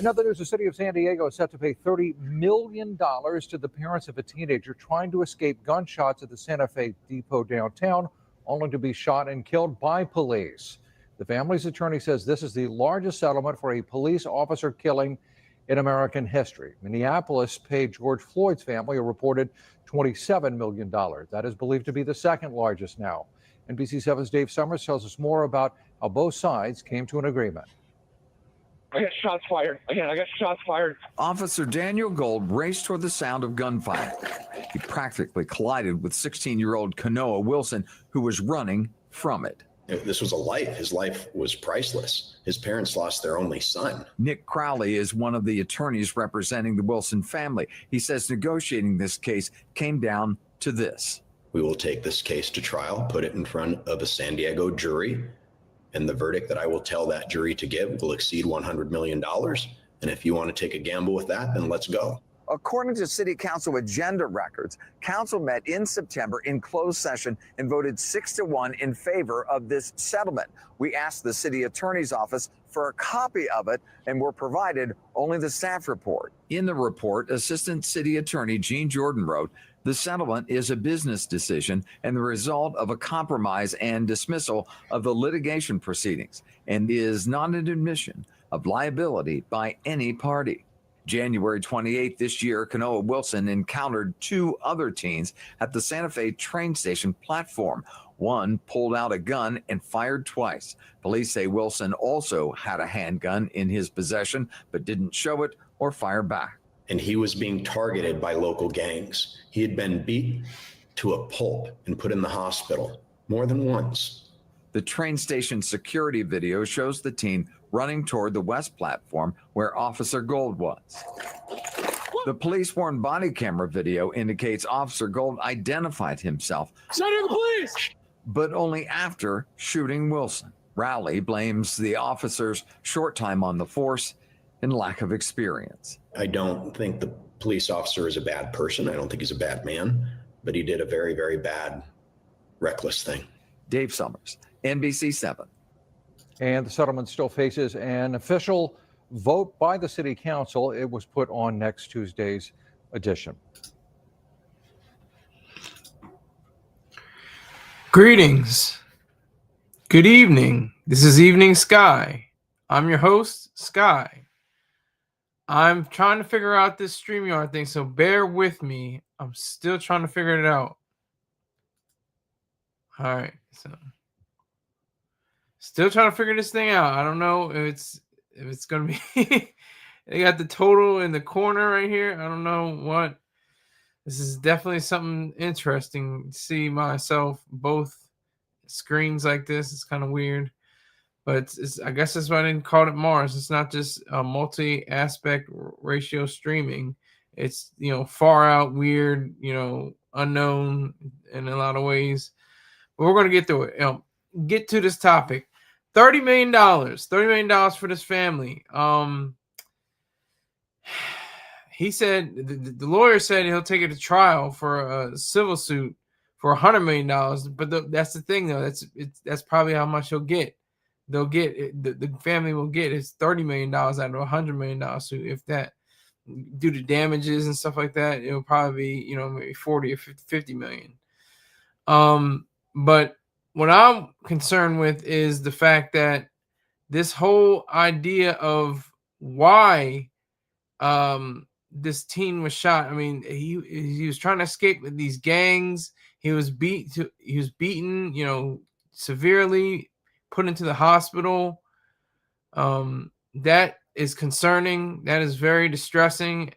In other news, the city of San Diego is set to pay $30 million to the parents of a teenager trying to escape gunshots at the Santa Fe Depot downtown, only to be shot and killed by police. The family's attorney says this is the largest settlement for a police officer killing in American history. Minneapolis paid George Floyd's family a reported $27 million. That is believed to be the second largest now. NBC7's Dave Summers tells us more about how both sides came to an agreement. I got shots fired. Again, I got shots fired. Officer Daniel Gold raced toward the sound of gunfire. He practically collided with 16-year-old Konoa Wilson, who was running from it. This was a life. His life was priceless. His parents lost their only son. Nick Crowley is one of the attorneys representing the Wilson family. He says negotiating this case came down to this. We will take this case to trial, put it in front of a San Diego jury, and the verdict that I will tell that jury to give will exceed $100 million. And if you want to take a gamble with that, then let's go. According to City Council agenda records, Council met in September in closed session and voted 6-1 in favor of this settlement. We asked the City Attorney's Office for a copy of it and were provided only the staff report. In the report, Assistant City Attorney Gene Jordan wrote, "The settlement is a business decision and the result of a compromise and dismissal of the litigation proceedings and is not an admission of liability by any party." January 28th this year, Konoa Wilson encountered two other teens at the Santa Fe train station platform. One pulled out a gun and fired twice. Police say Wilson also had a handgun in his possession, but didn't show it or fire back. And he was being targeted by local gangs. He had been beat to a pulp and put in the hospital more than once. The train station security video shows the teen running toward the west platform where Officer Gold was. The police-worn body camera video indicates Officer Gold identified himself, but only after shooting Wilson. Rowley blames the officer's short time on the force and lack of experience. I don't think the police officer is a bad person. I don't think he's a bad man, but he did a very, very bad, reckless thing. Dave Summers, NBC7. And the settlement still faces an official vote by the city council. It was put on next Tuesday's edition. Greetings. Good evening. This is Evening Sky. I'm your host, Sky. I'm trying to figure out this StreamYard thing, so bear with me. I'm still trying to figure it out. All right, so still trying to figure this thing out. I don't know if it's gonna be. They got the total in the corner right here. I don't know what. This is definitely something interesting to see myself both screens like this. It's kind of weird, but I guess that's why I didn't call it Mars. It's not just a multi-aspect ratio streaming. It's, far out, weird, unknown in a lot of ways. But we're going to get through it. Get to this topic. $30 million. $30 million for this family. He said, the lawyer said he'll take it to trial for a civil suit for $100 million. But that's the thing, though. That's probably how much he'll get. They'll get it, the family will get is $30 million out of a $100 million suit. If that, due to damages and stuff like that, it'll probably be, maybe 40 or 50 million. But what I'm concerned with is the fact that this whole idea of why this teen was shot. I mean, he was trying to escape with these gangs. He was beaten, severely, put into the hospital. That is concerning. That is very distressing.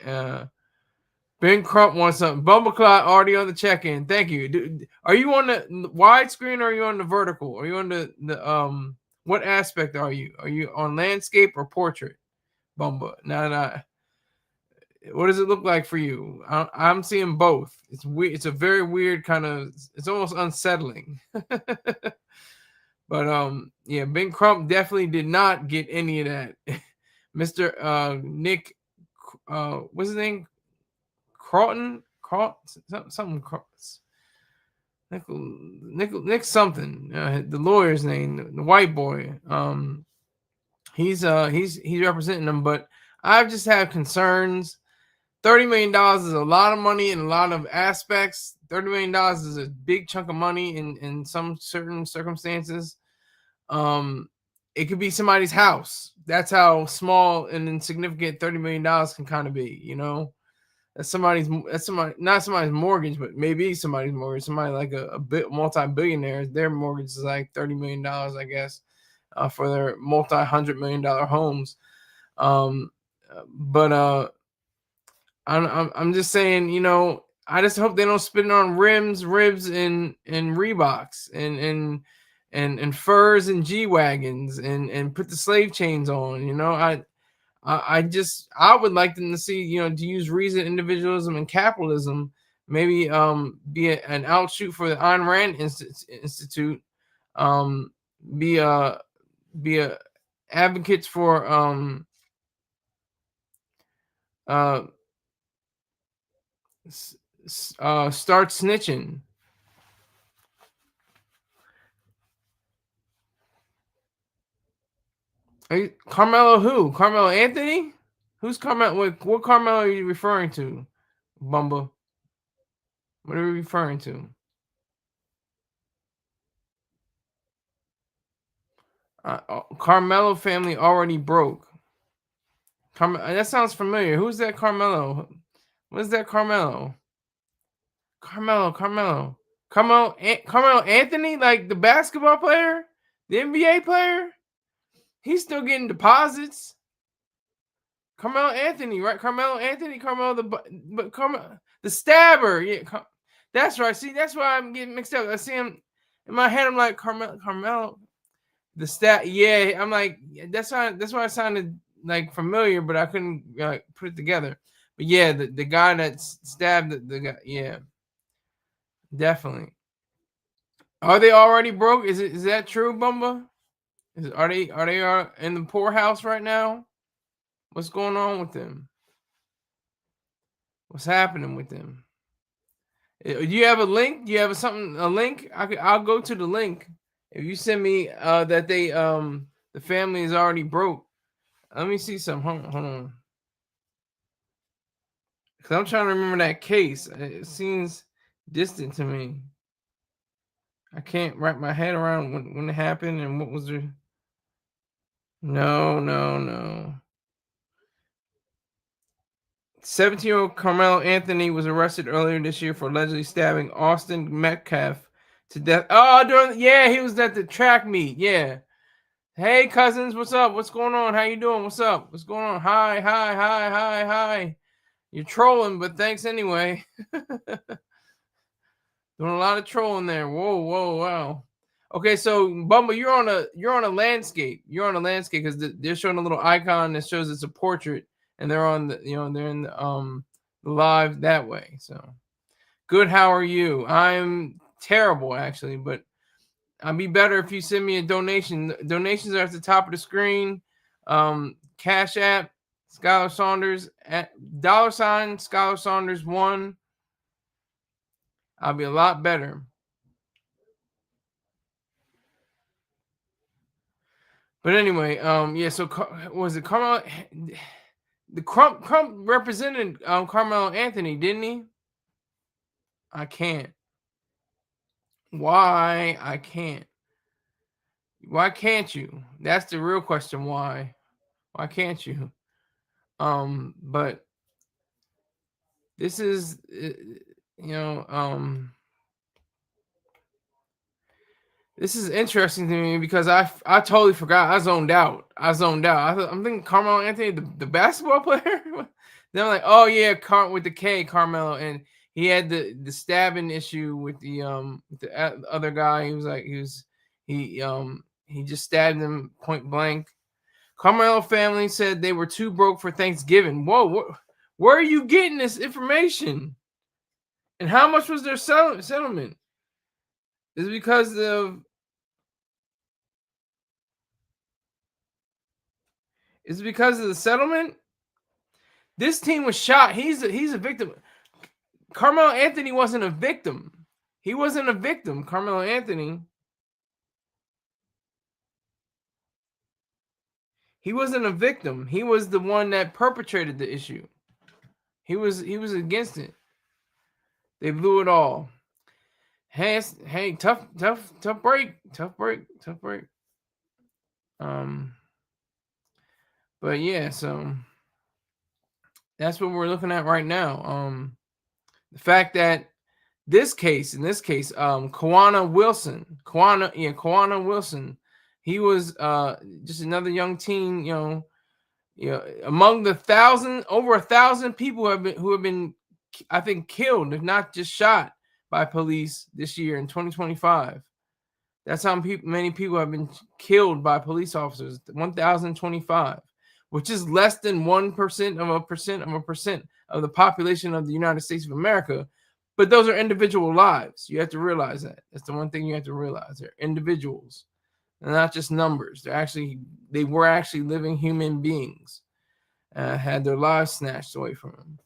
Ben Crump wants something. Bumbleclot already on the check-in. Thank you. Are you on the widescreen or are you on the vertical? Are you on the what aspect are you? Are you on landscape or portrait? Bumba. No. What does it look like for you? I'm seeing both. It's weird. It's a very weird kind of. It's almost unsettling. But yeah, Ben Crump definitely did not get any of that. Mr. Nick, what's his name? Carlton, something. Nick something. The lawyer's name, the white boy. He's representing them, but I just have concerns. $30 million is a lot of money in a lot of aspects. $30 million is a big chunk of money in some certain circumstances. It could be somebody's house. That's how small and insignificant $30 million can kind of be, you know. That's not somebody's mortgage, but maybe somebody's mortgage. Somebody like a multi-billionaire, their mortgage is like $30 million, I guess, for their multi-$100 million homes. But I'm just saying, you know, I just hope they don't spend it on rims, ribs, and Reeboks and furs and G-Wagons and put the slave chains on. You know, I would like them to see, you know, to use reason, individualism, and capitalism. Maybe be an outshoot for the Ayn Rand Institute. Be a advocates for start snitching. Carmelo who? Carmelo Anthony? Who's Carmelo? What Carmelo are you referring to, Bumba? What are you referring to? Carmelo family already broke. That sounds familiar. Who's that Carmelo? What's that Carmelo? Carmelo Anthony, like the basketball player, the NBA player. He's still getting deposits. Carmelo Anthony, right? Carmelo the stabber. Yeah, that's right. See, that's why I'm getting mixed up. I see him in my head. I'm like Carmelo, the stat. Yeah, I'm like that's why it sounded like familiar, but I couldn't put it together. But yeah, the guy that stabbed the guy. Yeah, definitely. Are they already broke? Is that true, Bumba? Are they in the poorhouse right now? What's going on with them? What's happening with them? Do you have a link? Do you have a link? I'll go to the link. If you send me that they the family is already broke. Let me see something. Hold on. Cause I'm trying to remember that case. It seems distant to me. I can't wrap my head around when it happened and what was there. No. 17-year-old Carmelo Anthony was arrested earlier this year for allegedly stabbing Austin Metcalf to death. Oh, he was at the track meet. Yeah. Hey, cousins, what's up? What's going on? How you doing? What's up? What's going on? Hi. You're trolling, but thanks anyway. Doing a lot of trolling there. Whoa, wow. Okay, so Bumba, you're on a landscape. You're on a landscape because they're showing a little icon that shows it's a portrait, and they're on they're in the live that way. So good. How are you? I'm terrible actually, but I'd be better if you send me a donation. Donations are at the top of the screen. Cash App, Skylar Saunders at $ Skylar Saunders 1. I'll be a lot better. But anyway, yeah. So was it Carmelo? The Crump represented Carmelo Anthony, didn't he? I can't. Why I can't? Why can't you? That's the real question. Why? Why can't you? But this is, this is interesting to me because I totally forgot. I zoned out. I'm thinking Carmelo Anthony, the basketball player. Then I'm like, oh yeah, with the K, Carmelo, and he had the stabbing issue with the other guy. He just stabbed him point blank. Carmelo family said they were too broke for Thanksgiving. Whoa, where are you getting this information? And how much was their settlement? Is it because of? Is it because of the settlement? This team was shot. He's a victim. Carmelo Anthony wasn't a victim. He wasn't a victim. Carmelo Anthony. He wasn't a victim. He was the one that perpetrated the issue. He was against it. They blew it all. Hey, tough break. But yeah, so that's what we're looking at right now. The fact that in this case, Konoa Wilson, he was just another young teen, among the over 1,000 people who have been, I think, killed, if not just shot by police this year in 2025. That's how many people have been killed by police officers. 1,025, which is less than 1% of a percent of the population of the United States of America. But those are individual lives. You have to realize that. That's the one thing you have to realize. They're individuals. They're not just numbers. They were actually living human beings. Had their lives snatched away from them.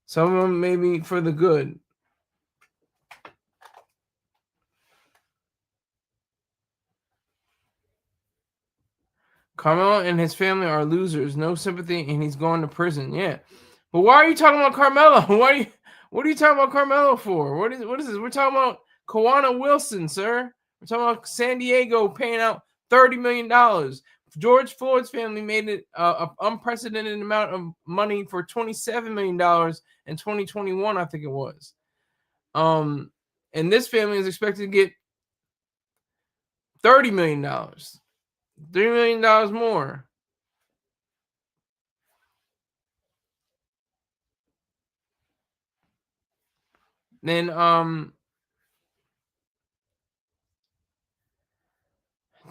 Some of them maybe for the good. Carmelo and his family are losers. No sympathy, and he's going to prison. Yeah. But why are you talking about Carmelo? What are you talking about Carmelo for? What is this? We're talking about Konoa Wilson, sir. We're talking about San Diego paying out $30 million. George Floyd's family made it an unprecedented amount of money for $27 million in 2021, I think it was. And this family is expected to get $30 million. $3 million more. Then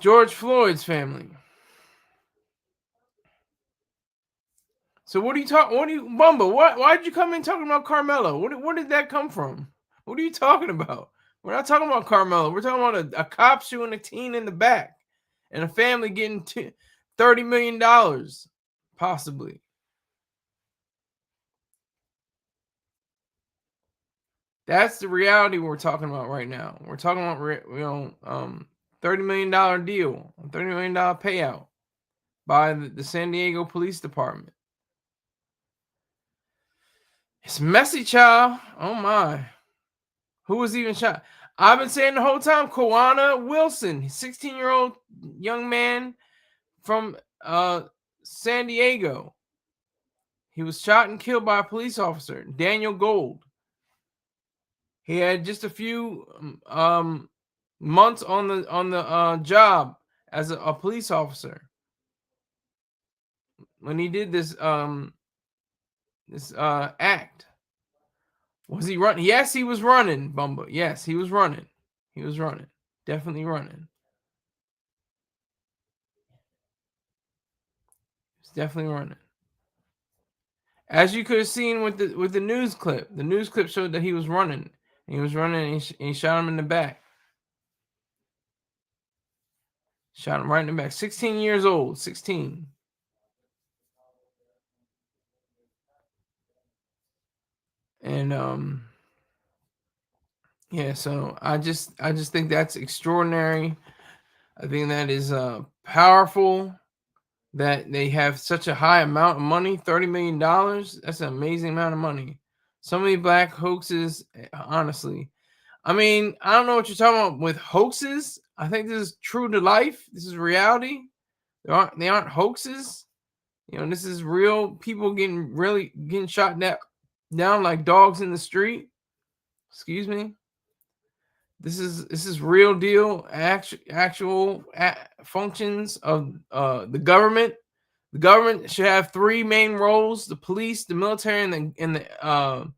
George Floyd's family. So Bumba, why did you come in talking about Carmelo? Where did that come from? What are you talking about? We're not talking about Carmelo. We're talking about a cop shooting a teen in the back and a family getting $30 million, possibly. That's the reality we're talking about right now. We're talking about $30 million deal, a $30 million payout by the San Diego Police Department. It's messy, child. Oh my. Who was even shot? I've been saying the whole time, Konoa Wilson, 16-year-old young man from San Diego. He was shot and killed by a police officer, Daniel Gold. He had just a few months on the job as a police officer when he did this act. Was he running? Yes, he was running, Bumba. Yes, he was running. He was running. Definitely running. He's definitely running. As you could have seen with the news clip. The news clip showed that he was running. He was running and he shot him in the back. Shot him right in the back. 16 years old. 16. And yeah, so I just think that's extraordinary. I think that is powerful that they have such a high amount of money, $30 million. That's an amazing amount of money. So many black hoaxes, honestly. I mean, I don't know what you're talking about with hoaxes. I think this is true to life. This is reality. They aren't hoaxes. This is real people getting shot down like dogs in the street. Excuse me. This is real deal, actual functions of the government. The government should have three main roles: the police, the military, and the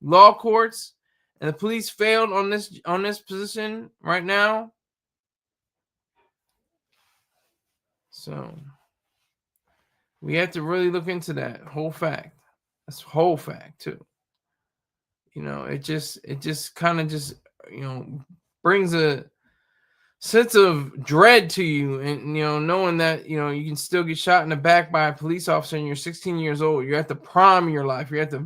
law courts. And the police failed on this position right now. So we have to really look into that whole fact. That's whole fact too. It just kind of just brings a sense of dread to you, and knowing that you can still get shot in the back by a police officer and you're 16 years old. You're at the prime of your life. You're at the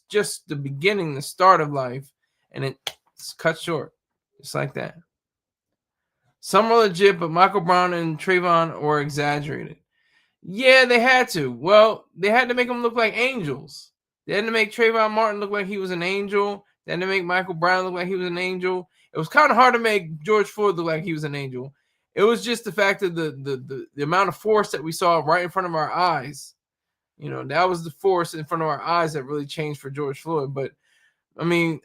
just the beginning, the start of life, and it's cut short just like that. Some are legit, but Michael Brown and Trayvon were exaggerated. Yeah, they had to. Well, they had to make them look like angels. They had to make Trayvon Martin look like he was an angel. They had to make Michael Brown look like he was an angel. It was kind of hard to make George Floyd look like he was an angel. It was just the fact of the amount of force that we saw right in front of our eyes. That was the force in front of our eyes that really changed for George Floyd. But I mean,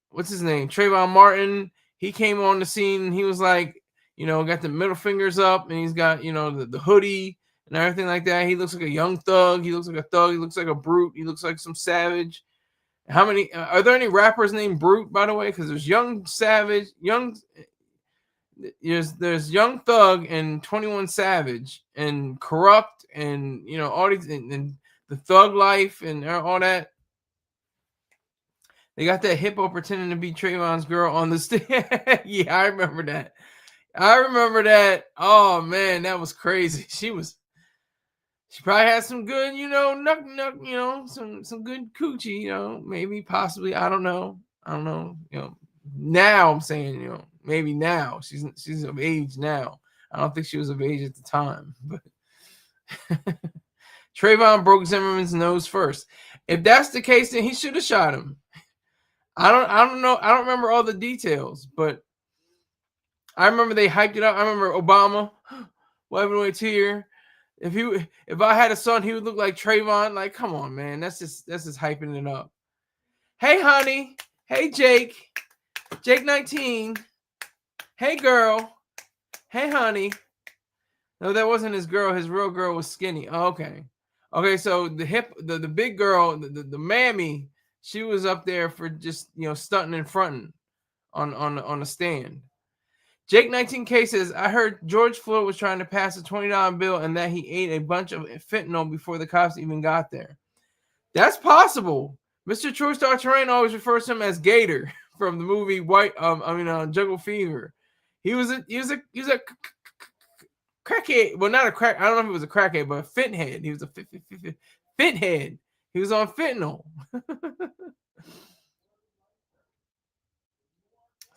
what's his name? Trayvon Martin. He came on the scene. And he was like, got the middle fingers up, and he's got the hoodie and everything like that. He looks like a young thug. He looks like a thug. He looks like a brute. He looks like some savage. How many are there any rappers named Brute, by the way? Because there's Young Savage, there's Young Thug and 21 Savage and Corrupt and all these and the Thug Life and all that. They got that hippo pretending to be Trayvon's girl on the stage. Yeah, I remember that. Oh man, that was crazy. She probably had some good, some good coochie, maybe, possibly. I don't know. Now I'm saying, maybe now she's of age now. I don't think she was of age at the time, but Trayvon broke Zimmerman's nose first. If that's the case, then he should have shot him. I don't know. I don't remember all the details, but I remember they hyped it up. I remember Obama wiping away a tear. If I had a son, he would look like Trayvon. Like, come on, man. That's just hyping it up. Hey, honey. Hey, Jake. Jake 19. Hey, girl. Hey, honey. No, that wasn't his girl. His real girl was skinny. Oh, okay. Okay, so the big girl, the mammy, she was up there for just stunting and fronting on the stand. Jake 19K says, I heard George Floyd was trying to pass a $20 bill and that he ate a bunch of fentanyl before the cops even got there. That's possible. Mr. True Star Terrain always refers to him as Gator from the movie Jungle Fever. He was a crackhead. Well, not a crack. I don't know if it was a crackhead, but a fenthead. He was a fenthead. He was on fentanyl.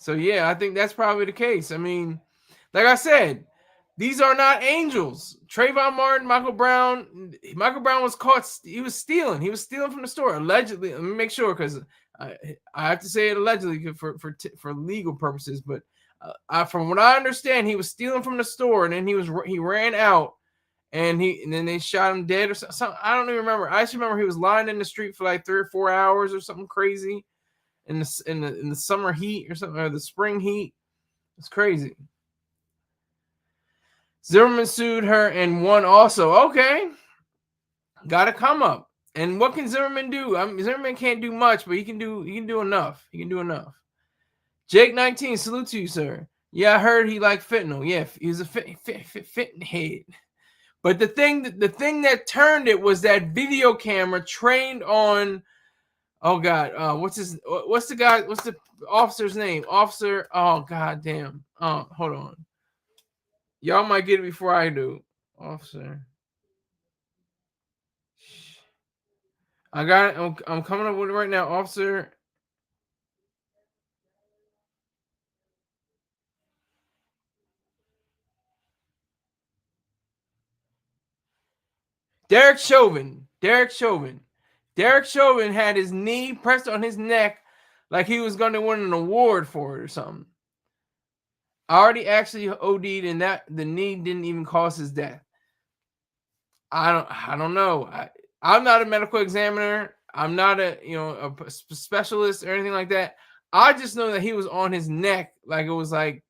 So, yeah, I think that's probably the case. I mean, like I said, these are not angels. Trayvon Martin, Michael Brown was caught. He was stealing. He was stealing from the store, allegedly. Let me make sure, because I have to say it allegedly for legal purposes. But from what I understand, he was stealing from the store, and then he ran out, and then they shot him dead or something. I don't even remember. I just remember he was lying in the street for like 3 or 4 hours or something crazy. In the summer heat or something, or the spring heat. It's crazy. Zimmerman sued her and won also. Okay. Got to come up. And what can Zimmerman do? Zimmerman can't do much, but he can do enough. He can do enough. Jake 19, salute to you, sir. Yeah, I heard he liked fentanyl. Yeah, he was a fentanyl head. But the thing that turned it was that video camera trained on. Oh God, what's the officer's name? Officer, oh God damn. Hold on. Y'all might get it before I do. Officer. I got it. I'm coming up with it right now. Officer. Derek Chauvin. Derek Chauvin had his knee pressed on his neck like he was going to win an award for it or something. I already actually OD'd, and that the knee didn't even cause his death. I don't know. I'm not a medical examiner. I'm not a specialist or anything like that. I just know that he was on his neck like it was like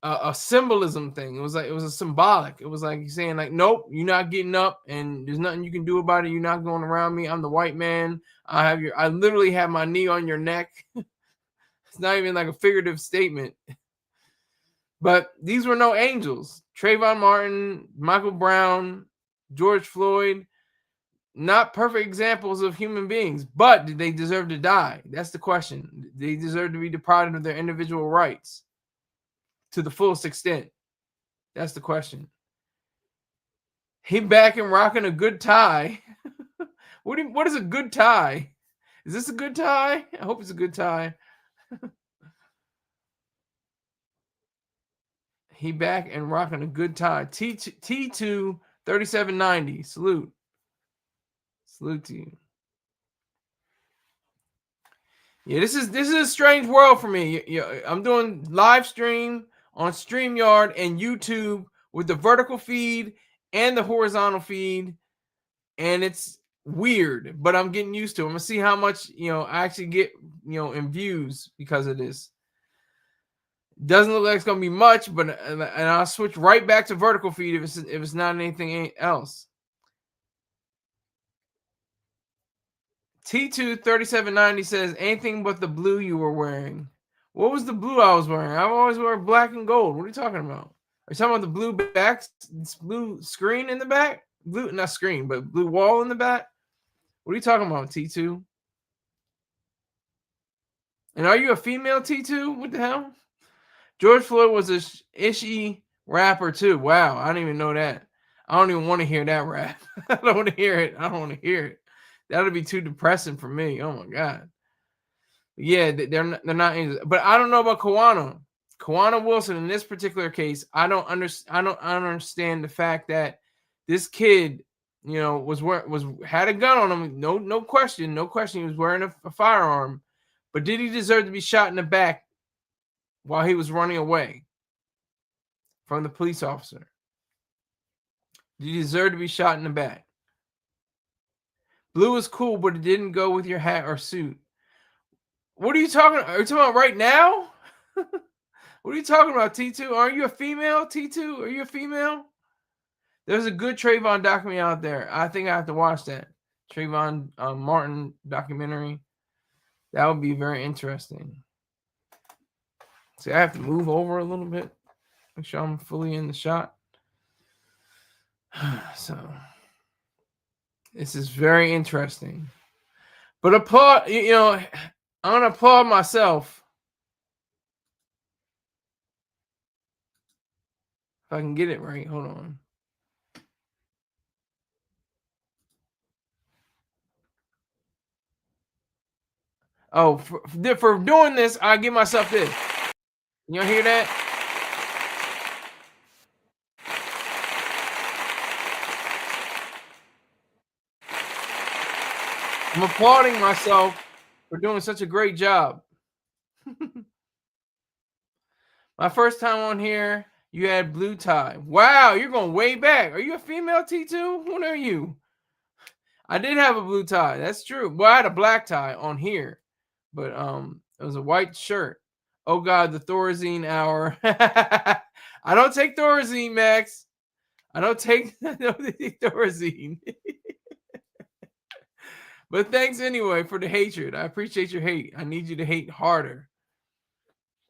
a symbolism thing. It was a symbolic. It was like he's saying like, nope, you're not getting up, and there's nothing you can do about it. You're not going around me. I'm the white man. I literally have my knee on your neck. It's not even like a figurative statement. But these were no angels. Trayvon Martin, Michael Brown, George Floyd, not perfect examples of human beings, but did they deserve to die? That's the question. They deserve to be deprived of their individual rights to the fullest extent. That's the question. He back and rocking a good tie. What is a good tie? Is this a good tie? I hope it's a good tie. He back and rocking a good tie. T2 3790. Salute. Salute to you. Yeah, this is a strange world for me. I'm doing live stream on StreamYard and YouTube with the vertical feed and the horizontal feed, and it's weird, but I'm getting used to it. I'm gonna see how much I actually get in views because of this. Doesn't look like it's gonna be much, but and I'll switch right back to vertical feed if it's not anything else. T2 3790 says anything but the blue you were wearing. What was the blue I was wearing? I always wear black and gold. What are you talking about? Are you talking about the blue back, blue screen in the back? Blue, not screen, but blue wall in the back? What are you talking about, T2? And are you a female, T2? What the hell? George Floyd was a ishy rapper too. Wow, I didn't even know that. I don't even want to hear that rap. I don't want to hear it. I don't want to hear it. That would be too depressing for me. Oh my god. Yeah, they're not. But I don't know about Konoa Wilson in this particular case. I don't understand the fact that this kid, had a gun on him. No question. He was wearing a firearm. But did he deserve to be shot in the back while he was running away from the police officer? Did he deserve to be shot in the back? Blue is cool, but it didn't go with your hat or suit. What are you talking about? Are you talking about right now? What are you talking about, T2? Are you a female, T2? Are you a female? There's a good Trayvon documentary out there. I think I have to watch that. Trayvon Martin documentary. That would be very interesting. See, I have to move over a little bit. Make sure I'm fully in the shot. So, this is very interesting. But applaud, I'm going to applaud myself. If I can get it right. Hold on. Oh, for doing this, I give myself this. You hear that? I'm applauding myself for doing such a great job. My first time on here, you had blue tie. Wow, you're going way back. Are you a female, T2? What are you? I did have a blue tie. That's true. Well, I had a black tie on here, but it was a white shirt. Oh God, the Thorazine hour. I don't take Thorazine, Max. I don't take Thorazine. But thanks anyway for the hatred. I appreciate your hate. I need you to hate harder.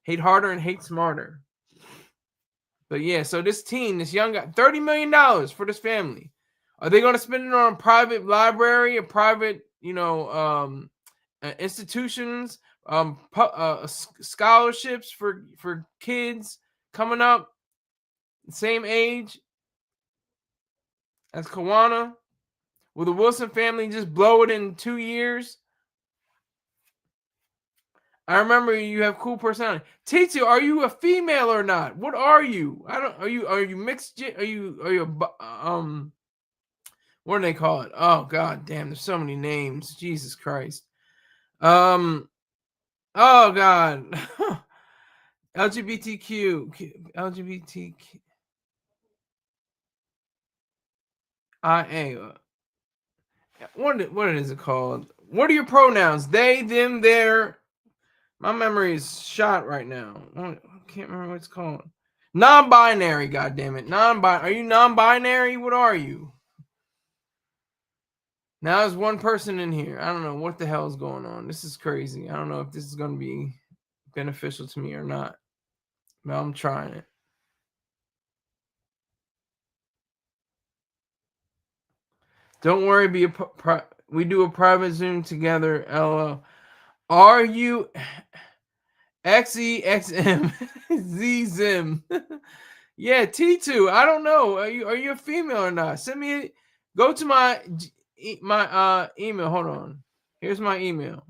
Hate harder and hate smarter. But yeah, so this team, this young guy, $30 million for this family. Are they going to spend it on a private library, a private, institutions, scholarships for kids coming up, same age as Konoa? Will the Wilson family just blow it in 2 years? I remember you have cool personality. T2, are you a female or not? What are you? Are you mixed? Are you what do they call it? Oh God damn, there's so many names. Jesus Christ. Oh God. LGBTQ. What is it called? What are your pronouns? They, them, their. My memory is shot right now. I can't remember what it's called. Non-binary, goddammit. Are you non-binary? What are you? Now there's one person in here. I don't know what the hell is going on. This is crazy. I don't know if this is going to be beneficial to me or not. But I'm trying it. Don't worry. We do a private Zoom together. LOL. Are you XEXM ZZim? Yeah, T2. I don't know. Are you a female or not? Send me. Go to my email. Hold on. Here's my email.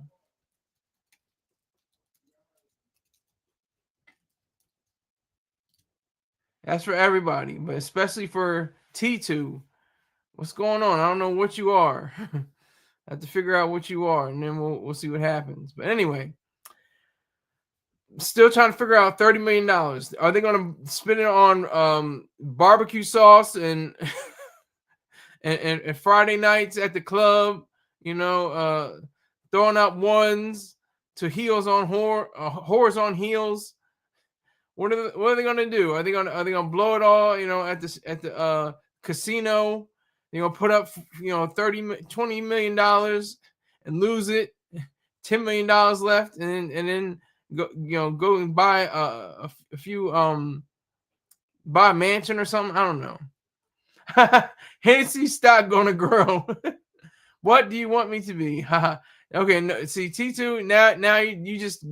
That's for everybody, but especially for T2. What's going on? I don't know what you are. I have to figure out what you are, and then we'll see what happens. But anyway, still trying to figure out $30 million. Are they going to spend it on barbecue sauce and, and Friday nights at the club? Throwing out ones to heels on whores on heels. What are they going to do? Are they going to blow it all? At the casino. They're going to put up $20 million and lose it. $10 million left, and then go and buy a few buy a mansion or something. I don't know. Hennessy stock gonna grow. What do you want me to be? Okay, no, see T2 now you just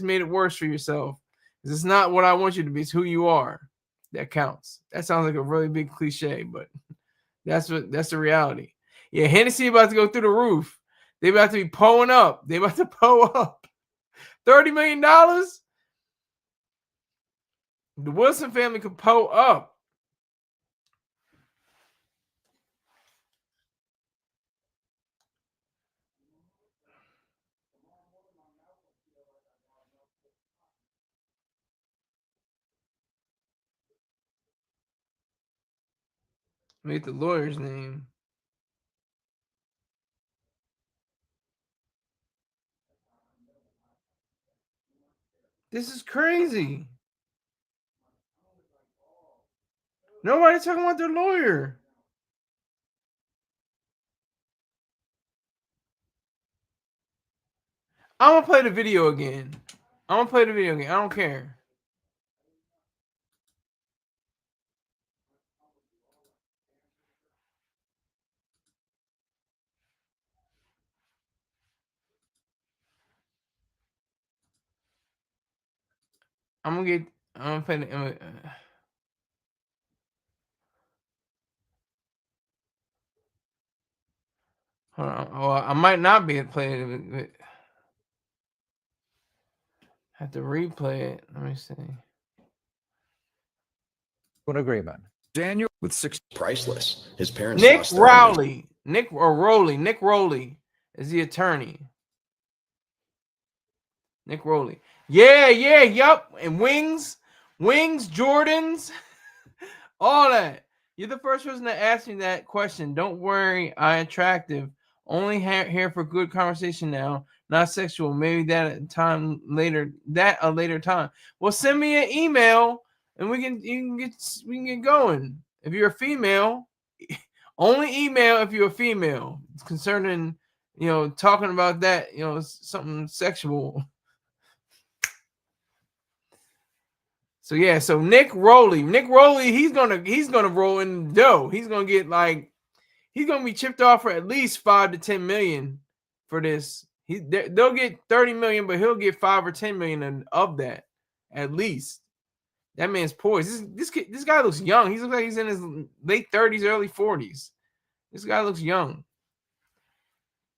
made it worse for yourself. It's not what I want you to be. It's who you are that counts. That sounds like a really big cliche, but that's the reality. Yeah, Hennessy about to go through the roof. They about to be pulling up. They about to pull up. $30 million? The Wilson family could pull up. Make the lawyer's name. This is crazy. Nobody's talking about their lawyer. I'm gonna play the video again. I don't care. I'm gonna play the. Hold on. Oh, I might not be able to play it. Have to replay it. Let me see. An agreement. Daniel with 6 priceless. His parents Nick lost their only- Rowley. Nick Rowley is the attorney. Nick Rowley. Yeah, yup. And wings, Jordans, all that. You're the first person to ask me that question. Don't worry, I'm attractive. Only here for good conversation now, not sexual. Maybe that a later time. Well, send me an email and we can get going. If you're a female, only email if you're a female. It's concerning, talking about that, something sexual. So yeah, so Nick Rowley, he's gonna roll in the dough. He's gonna be chipped off for at least 5 to 10 million for this. They'll get 30 million, but he'll get 5 or 10 million of that at least. That man's poised. This guy looks young. He looks like he's in his late 30s, early 40s. This guy looks young.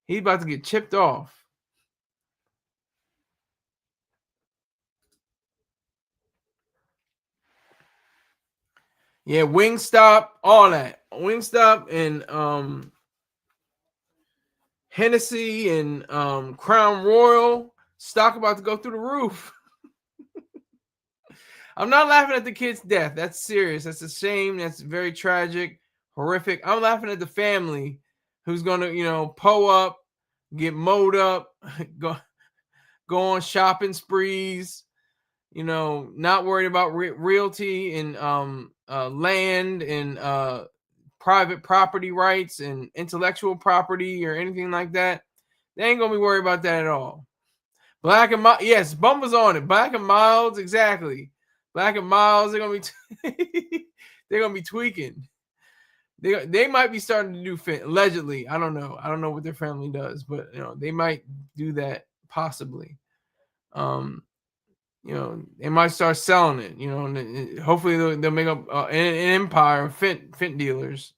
He's about to get chipped off. Yeah, Wingstop, all that. Wingstop and Hennessy and Crown Royal stock about to go through the roof. I'm not laughing at the kid's death. That's serious. That's a shame. That's very tragic, horrific. I'm laughing at the family who's gonna, pull up, get mowed up, go on shopping sprees. Not worried about realty and land and private property rights and intellectual property or anything like that. They ain't gonna be worried about that at all. Black and Mild, yes, Bum was on it. Black and Mild, exactly. Black and Mild, they're gonna be tweaking. They might be starting to do allegedly. I don't know. I don't know what their family does, but they might do that possibly. They might start selling it, and hopefully they'll make up an empire of fent dealers.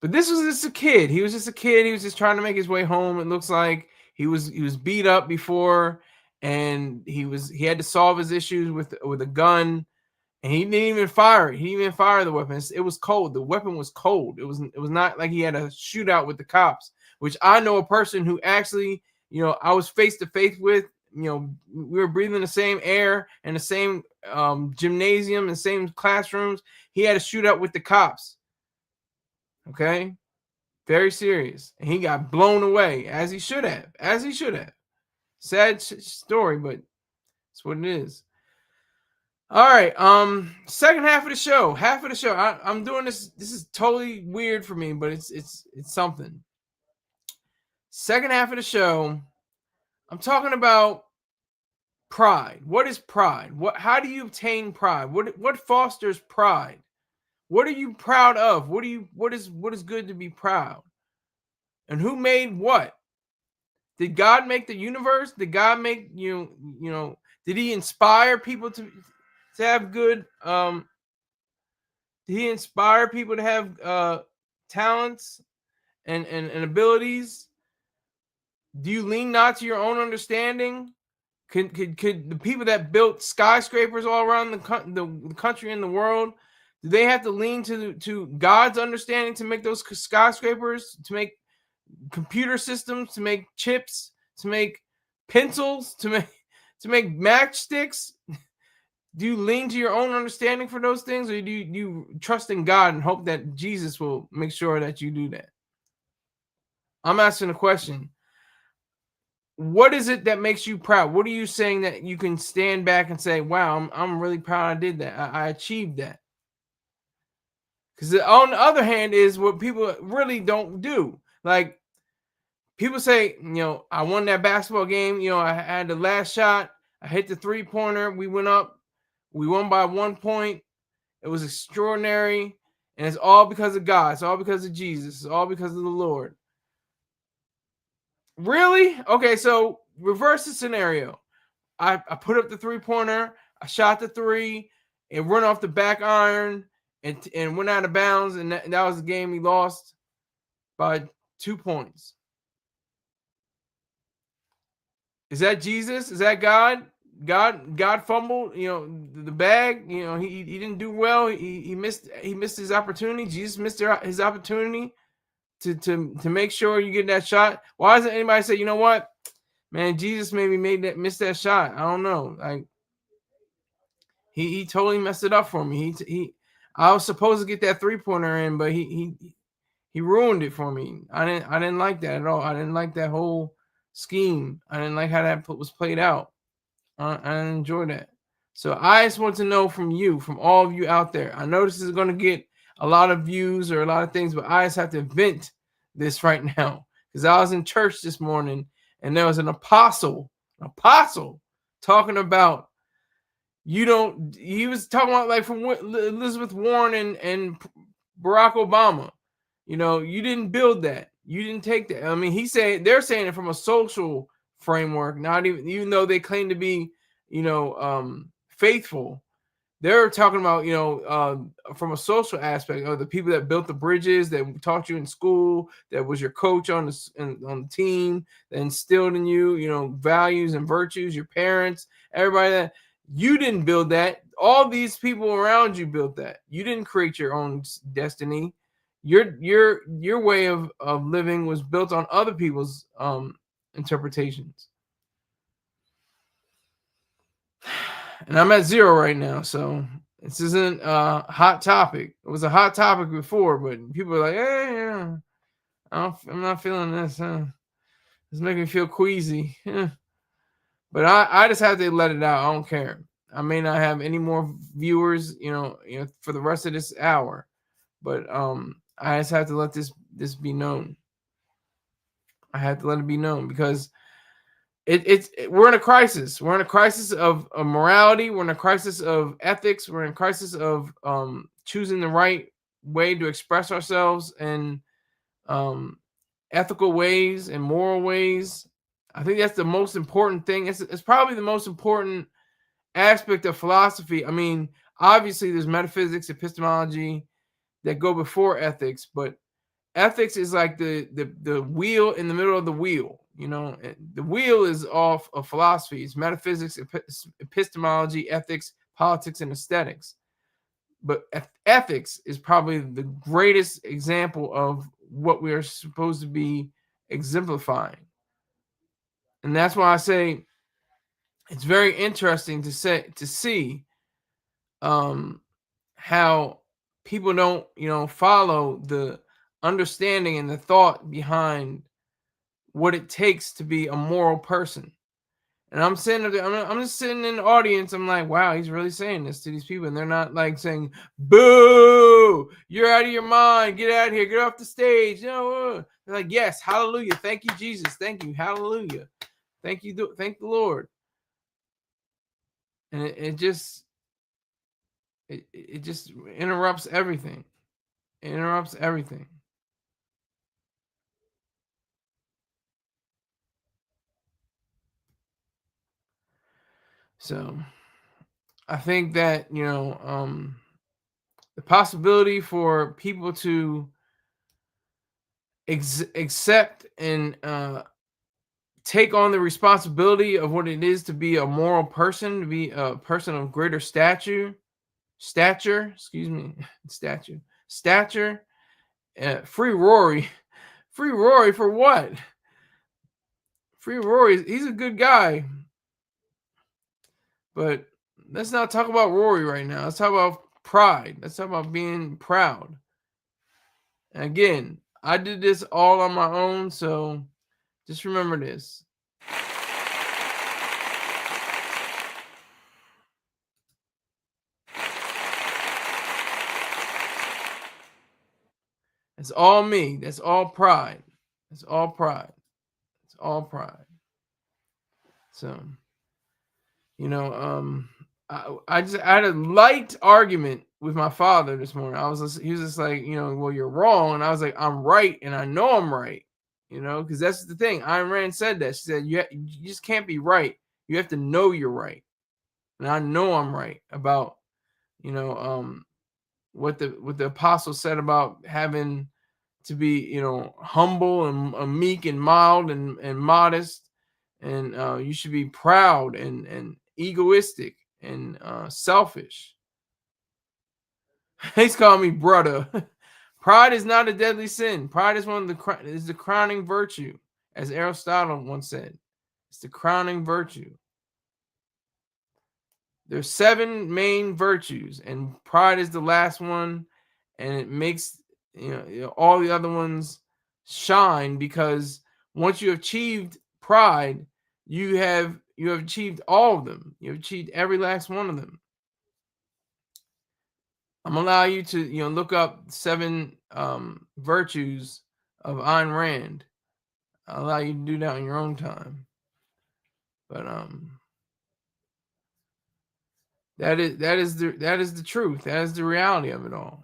But this was just a kid. He was just a kid. He was just trying to make his way home. It looks like he was beat up before, and he had to solve his issues with a gun, and he didn't even fire it. He didn't even fire the weapon. It was cold. The weapon was cold. It was not like he had a shootout with the cops, which I know a person who actually, I was face to face with. We were breathing the same air and the same gymnasium and same classrooms. He had a shootout with the cops. Okay, very serious, and he got blown away, as he should have. Sad story, but it's what it is. All right, second half of the show. I'm doing this. This is totally weird for me, but it's something. Second half of the show, I'm talking about pride. What is pride? How do you obtain pride? What fosters pride? What are you proud of? What is good to be proud? And who made what? Did God make the universe? Did God make did he inspire people to have good did he inspire people to have talents and abilities? Do you lean not to your own understanding? Could the people that built skyscrapers all around the country and the world, do they have to lean to God's understanding to make those skyscrapers, to make computer systems, to make chips, to make pencils, to make matchsticks? Do you lean to your own understanding for those things, or do you trust in God and hope that Jesus will make sure that you do that? I'm asking a question. What is it that makes you proud? What are you saying that you can stand back and say, wow, I'm really proud I did that. I achieved that. Because on the other hand is what people really don't do. Like, people say, I won that basketball game. I had the last shot. I hit the 3-pointer. We went up. We won by 1 point. It was extraordinary. And it's all because of God. It's all because of Jesus. It's all because of the Lord. Really? Okay, so reverse the scenario. I put up the 3-pointer. I shot the 3. It run off the back iron and went out of bounds. And that was the game we lost by 2 points. Is that Jesus? Is that God? God fumbled, the bag. He didn't do well. He missed his opportunity. Jesus missed his opportunity to make sure you get that shot. Why doesn't anybody say, you know what, man, Jesus maybe missed that shot? I don't know. Like, he totally messed it up for me. I was supposed to get that 3-pointer in, but he ruined it for me. I didn't like that at all. I didn't like that whole scheme. I didn't like how that was played out. I didn't enjoy that. So I just want to know from you, from all of you out there. I know this is going to get a lot of views or a lot of things, but I just have to vent this right now, because I was in church this morning and there was an apostle talking about, he was talking about, like, from Elizabeth Warren and Barack Obama. You didn't build that. You didn't take that. I mean, they're saying it from a social framework, not even though they claim to be, faithful. They're talking about, from a social aspect of the people that built the bridges, that taught you in school, that was your coach on the team, that instilled in you, values and virtues, your parents, everybody. That you didn't build that. All these people around you built that. You didn't create your own destiny. Your way of living was built on other people's interpretations. And I'm at 0 right now, so this isn't a hot topic. It was a hot topic before, but people are like, hey, yeah, I'm not feeling this. It's making me feel queasy. But I just have to let it out. I don't care. I may not have any more viewers, for the rest of this hour, but I just have to let this be known. I have to let it be known, because we're in a crisis. We're in a crisis of morality. We're in a crisis of ethics. We're in a crisis of choosing the right way to express ourselves in ethical ways and moral ways. I think that's the most important thing. It's probably the most important aspect of philosophy. I mean, obviously there's metaphysics, epistemology that go before ethics, but ethics is like the wheel in the middle of the wheel. You know, the wheel is off of philosophies, metaphysics, epistemology, ethics, politics, and aesthetics. But ethics is probably the greatest example of what we are supposed to be exemplifying. And that's why I say it's very interesting to see how people don't, follow the understanding and the thought behind what it takes to be a moral person. And I'm sitting up there, I'm just sitting in the audience. I'm like, wow, he's really saying this to these people. And they're not like saying, boo, you're out of your mind. Get out of here. Get off the stage. They're like, yes, hallelujah. Thank you, Jesus. Thank you. Hallelujah. Thank you. Thank the Lord. And it just interrupts everything. It interrupts everything. So I think that, the possibility for people to accept and take on the responsibility of what it is to be a moral person, to be a person of greater stature, free Rory for what? Free Rory, he's a good guy. But let's not talk about Rory right now. Let's talk about pride. Let's talk about being proud. And again, I did this all on my own, so just remember this. It's all me. That's all pride. It's all pride. It's all pride. So, I had a light argument with my father this morning. He was just like, well, you're wrong. And I was like, I'm right. And I know I'm right, because that's the thing. Ayn Rand said that. She said, you just can't be right. You have to know you're right. And I know I'm right about, what the apostle said about having to be, humble and meek and mild and modest. And you should be proud and egoistic and selfish. He's calling me brother. Pride is not a deadly sin. Pride is is the crowning virtue, as Aristotle once said. It's the crowning virtue. There's 7 main virtues, and pride is the last one, and it makes all the other ones shine, because once you have achieved pride, you have achieved all of them. You've achieved every last one of them. I'm gonna allow you to look up 7 virtues of Ayn Rand. I'll allow you to do that on your own time. But that is the truth. That is the reality of it all.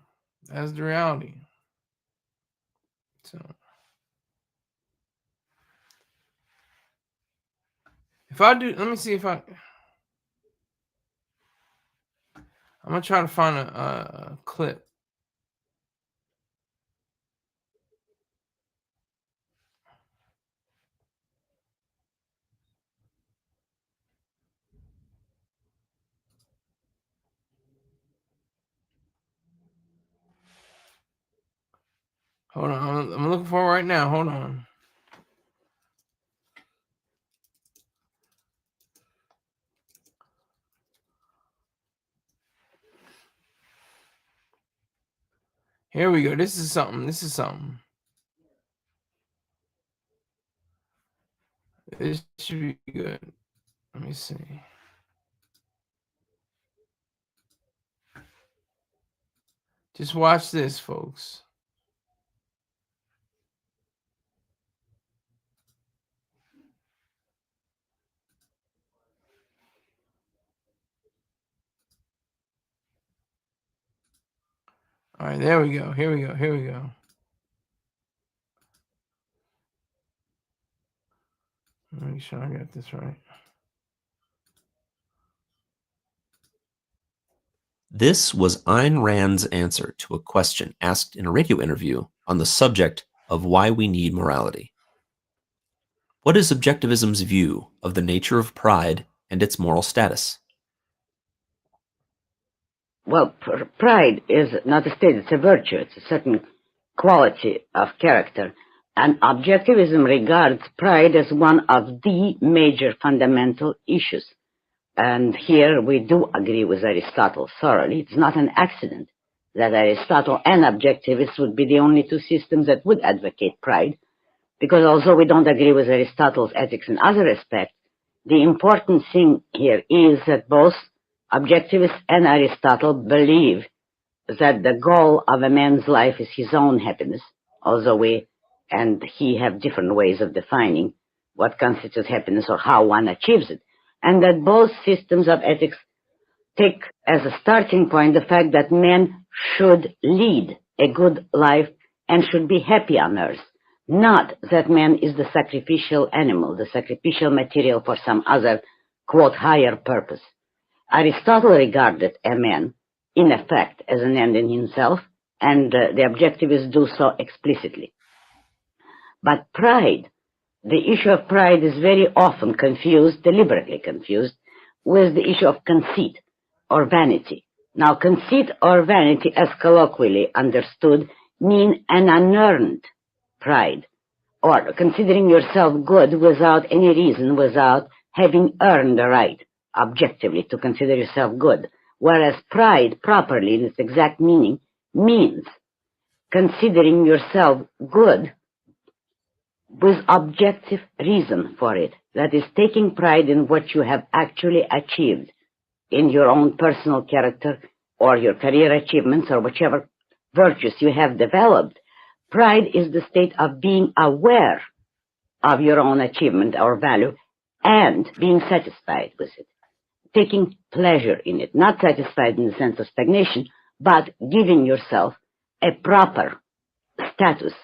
That is the reality. So if I do, let me see if I'm gonna try to find a clip. Hold on, I'm looking for it right now. Hold on. Here we go. This is something. This should be good. Let me see. Just watch this, folks. All right, there we go. Here we go. Make sure I got this right. This was Ayn Rand's answer to a question asked in a radio interview on the subject of why we need morality. What is objectivism's view of the nature of pride and its moral status? Well, pride is not a state, it's a virtue. It's a certain quality of character. And objectivism regards pride as one of the major fundamental issues. And here we do agree with Aristotle thoroughly. It's not an accident that Aristotle and objectivists would be the only two systems that would advocate pride, because although we don't agree with Aristotle's ethics in other respects, the important thing here is that both objectivists and Aristotle believe that the goal of a man's life is his own happiness, although we and he have different ways of defining what constitutes happiness or how one achieves it, and that both systems of ethics take as a starting point the fact that men should lead a good life and should be happy on earth, not that man is the sacrificial animal, the sacrificial material for some other, quote, higher purpose. Aristotle regarded a man, in effect, as an end in himself, and the objectivists do so explicitly. But pride, the issue of pride is very often confused, deliberately confused, with the issue of conceit or vanity. Now, conceit or vanity, as colloquially understood, mean an unearned pride, or considering yourself good without any reason, without having earned the right, objectively, to consider yourself good. Whereas pride, properly, in its exact meaning, means considering yourself good with objective reason for it. That is, taking pride in what you have actually achieved in your own personal character or your career achievements or whichever virtues you have developed. Pride is the state of being aware of your own achievement or value and being satisfied with it, taking pleasure in it, not satisfied in the sense of stagnation, but giving yourself a proper status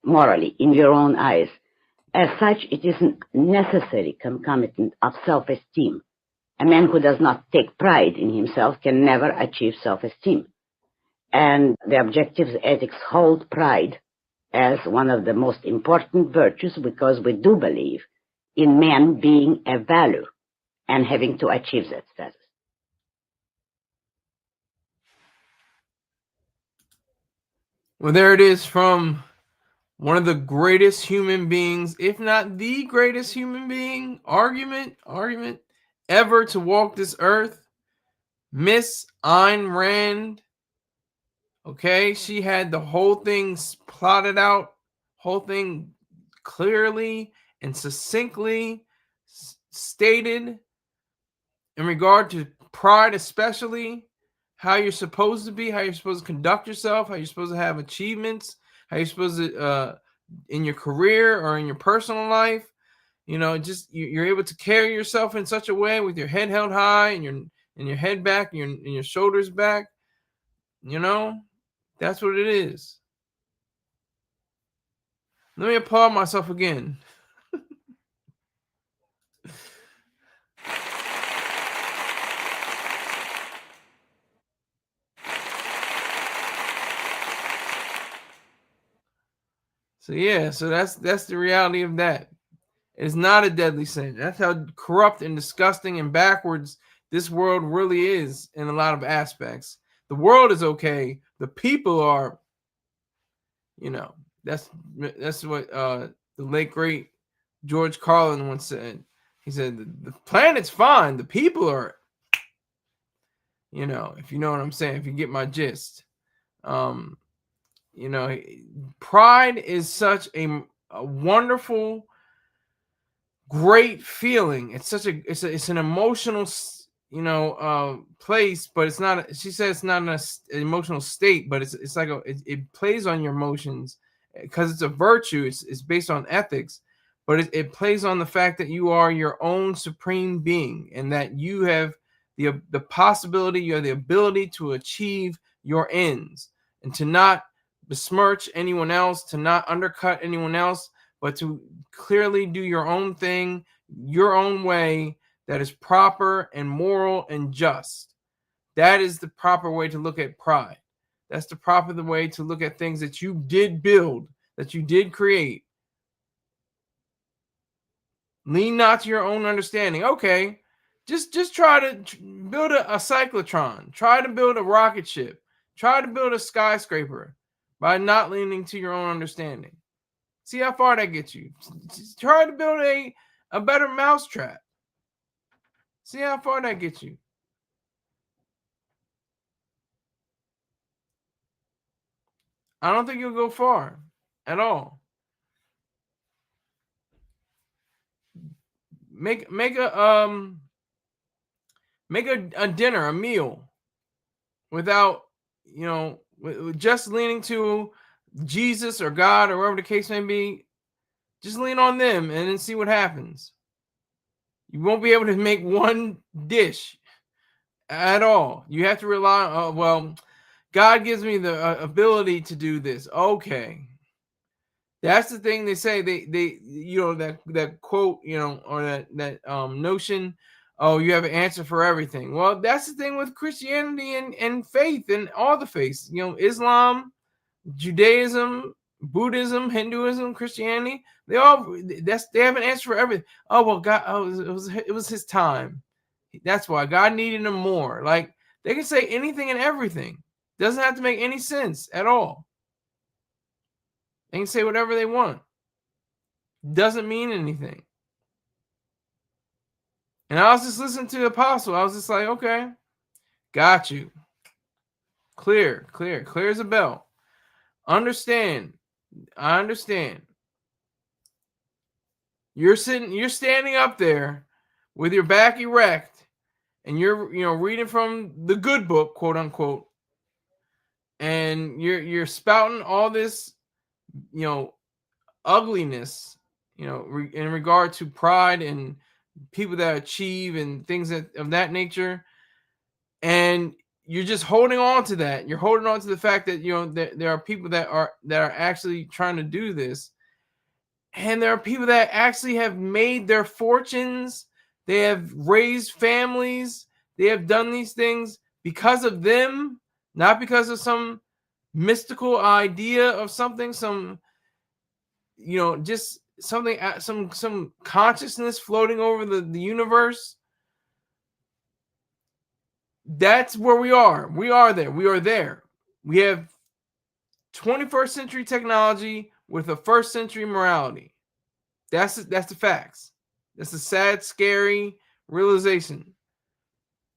morally in your own eyes. As such, it is a necessary concomitant of self-esteem. A man who does not take pride in himself can never achieve self-esteem. And the objectives ethics hold pride as one of the most important virtues because we do believe in man being a value and having to achieve that status. Well, there it is from one of the greatest human beings, if not the greatest human being, argument ever to walk this earth, Miss Ayn Rand. Okay, she had the whole thing plotted out, whole thing clearly and succinctly stated in regard to pride, especially how you're supposed to be, how you're supposed to conduct yourself, how you're supposed to have achievements, how you're supposed to in your career or in your personal life, you know, just you're able to carry yourself in such a way with your head held high and your head back and your shoulders back. You know, that's what it is. Let me applaud myself again. So yeah, so that's the reality of that. It's not a deadly sin. That's how corrupt and disgusting and backwards this world really is in a lot of aspects. The world is okay. The people are, you know, that's what the late great George Carlin once said. He said the planet's fine. The people are, you know, if you know what I'm saying, if you get my gist. You know, pride is such a wonderful, great feeling. It's such it's an emotional, you know, place, but it's not. She says it's not an emotional state, but it's like it plays on your emotions because it's a virtue. It's based on ethics, but it plays on the fact that you are your own supreme being and that you have the possibility, you have the ability to achieve your ends and to not besmirch anyone else, to not undercut anyone else, but to clearly do your own thing, your own way that is proper and moral and just. That is the proper way to look at pride. That's the proper way to look at things that you did build, that you did create. Lean not to your own understanding. Okay, just try to build a cyclotron. Try to build a rocket ship. Try to build a skyscraper by not leaning to your own understanding. See how far that gets you. Just try to build a better mousetrap. See how far that gets you. I don't think you'll go far at all. Make a dinner, a meal, without, with just leaning to Jesus or God or whatever the case may be. Just lean on them and then see what happens. You won't be able to make one dish at all. You have to rely on, well, God gives me the ability to do this. Okay. That's the thing they say. They that quote, or that notion, oh, you have an answer for everything. Well, that's the thing with Christianity and faith and all the faiths. Islam, Judaism, Buddhism, Hinduism, Christianity, they have an answer for everything. Oh, well, God, it was his time. That's why God needed him more. Like, they can say anything and everything. Doesn't have to make any sense at all. They can say whatever they want. Doesn't mean anything. And I was just listening to the apostle. I was just like, okay, got you. Clear as a bell. I understand. You're standing up there with your back erect, and you're reading from the good book, quote unquote, and you're spouting all this, ugliness, in regard to pride and people that achieve and things of that nature, and you're just holding on to that. You're holding on to the fact that there are people that are actually trying to do this, and there are people that actually have made their fortunes. They have raised families. They have done these things because of them, not because of some mystical idea of something, just something, some consciousness floating over the universe. That's where we are. We are there. We have 21st century technology with a first century morality. That's the facts. That's a sad, scary realization.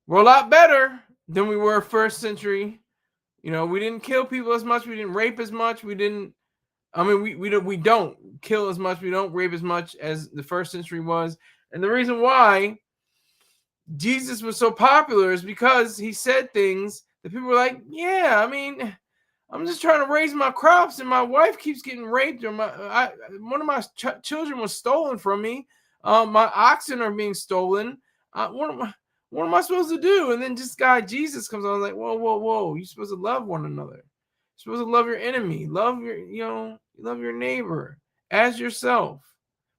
We're a lot better than we were first century. We didn't kill people as much. We didn't rape as much. We don't kill as much. We don't rape as much as the first century was. And the reason why Jesus was so popular is because he said things that people were like, yeah, I'm just trying to raise my crops and my wife keeps getting raped, or one of my children was stolen from me. My oxen are being stolen. What am I supposed to do? And then this guy, Jesus, comes on like, whoa. You're supposed to love one another. You're supposed to love your enemy. Love your neighbor as yourself,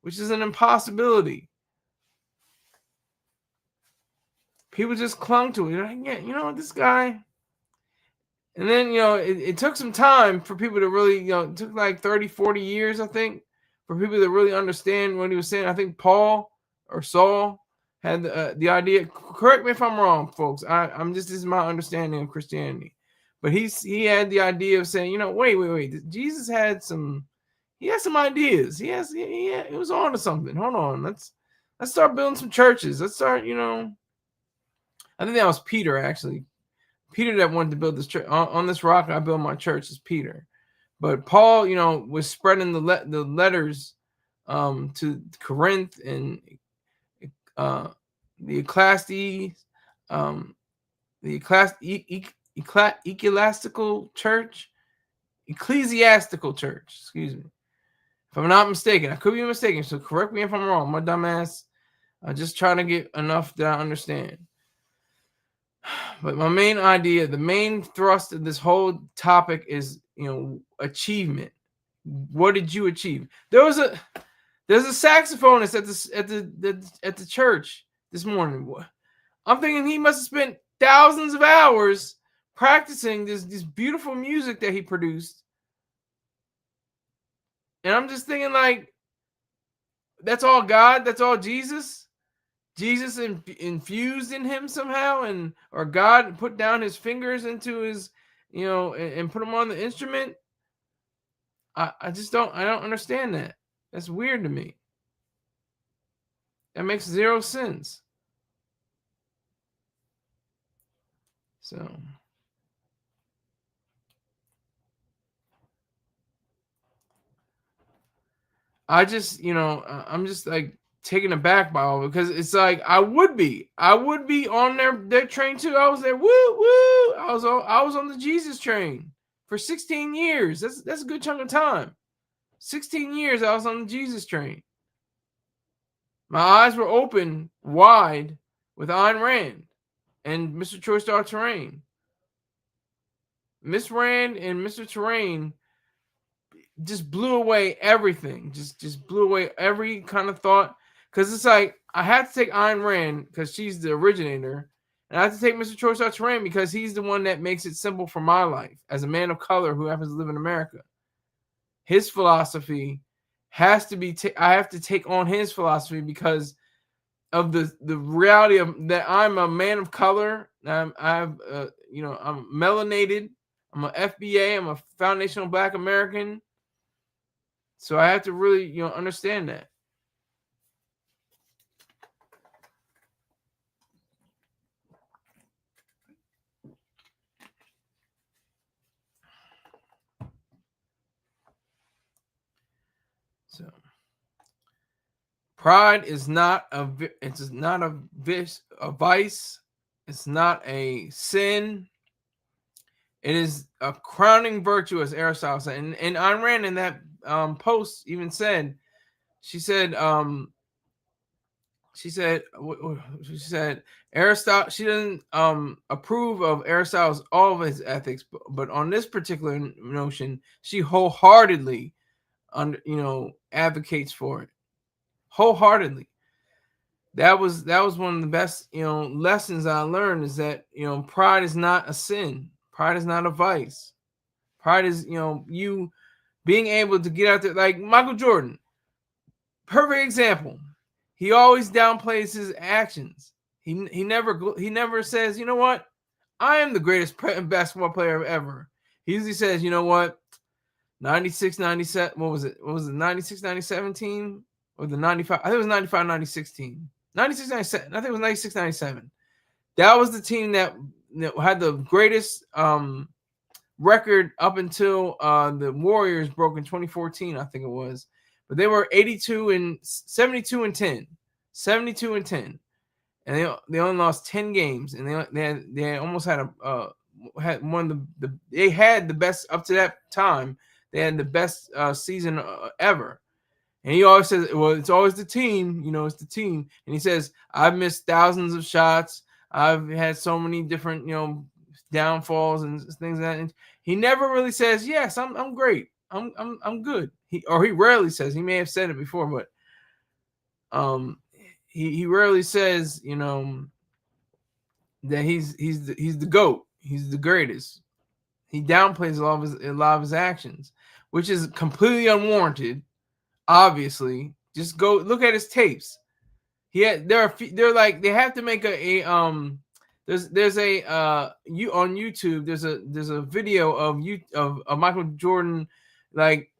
which is an impossibility. People just clung to it. Yeah, this guy. And then, it took some time for people to really, it took like 30, 40 years, I think, for people to really understand what he was saying. I think Paul or Saul had the idea. Correct me if I'm wrong, folks. This is my understanding of Christianity. But he had the idea of saying, wait. Jesus had some ideas. He was on to something. Hold on. Let's start building some churches. Let's start, I think that was Peter, actually. Peter that wanted to build this church. On this rock I build my church is Peter. But Paul, was spreading the letters to Corinth and the ecclesiastical church, excuse me. If I'm not mistaken, I could be mistaken, so correct me if I'm wrong. My dumbass, I'm just trying to get enough that I understand. But my main idea, the main thrust of this whole topic is, achievement. What did you achieve? There's a saxophonist at the church this morning. I'm thinking he must have spent thousands of hours practicing this beautiful music that he produced. And I'm just thinking, like, that's all God? That's all Jesus? Jesus infused in him somehow, and or God put down his fingers into his, and put them on the instrument? I just don't understand that. That's weird to me. That makes zero sense. So I just, I'm just like taken aback by all, because it's like I would be on their train too. I was there, woo woo. I was on the Jesus train for 16 years. That's a good chunk of time. 16 years I was on the Jesus train. My eyes were open wide with Ayn Rand and Mr. Choice Star Terrain. Miss Rand and Mr. Terrain just blew away everything. Just blew away every kind of thought. Because it's like, I have to take Ayn Rand because she's the originator. And I have to take Mr. Choice Star Terrain because he's the one that makes it simple for my life as a man of color who happens to live in America. His philosophy has to be, I have to take on his philosophy because of the reality of that I'm a man of color. I'm melanated. I'm an FBA. I'm a foundational Black American. So I have to really, understand that. So pride is not a vice. It's not a sin. It is a crowning virtue, as Aristotle said. And Ayn Rand in that post even said, she said Aristotle, she doesn't approve of Aristotle's all of his ethics, but on this particular notion, she wholeheartedly advocates for it. Wholeheartedly. That was one of the best lessons I learned, is that pride is not a sin. Pride is not a vice. Pride is you being able to get out there, like Michael Jordan. Perfect example. He always downplays his actions. He never says, you know what, I am the greatest basketball player ever. He usually says, you know what, 96, 97, what was it, 96, 97 team, or the 95, I think it was 95, 96 team. 96, 97, I think it was 96, 97. That was the team that had the greatest record up until the Warriors broke in 2014, I think it was. But they were 72 and 10. 72 and 10. And they only lost 10 games. And they almost had had one of they had the best up to that time. They had the best season ever. And he always says, well, it's always the team, it's the team. And he says, I've missed thousands of shots. I've had so many different, downfalls and things like that. And he never really says, yes, I'm great. I'm good. He rarely says, he may have said it before, but he rarely says, that he's the GOAT. He's the greatest. He downplays a lot of his actions, which is completely unwarranted. Obviously, just go look at his tapes. They have to make there's on YouTube. There's a video of Michael Jordan like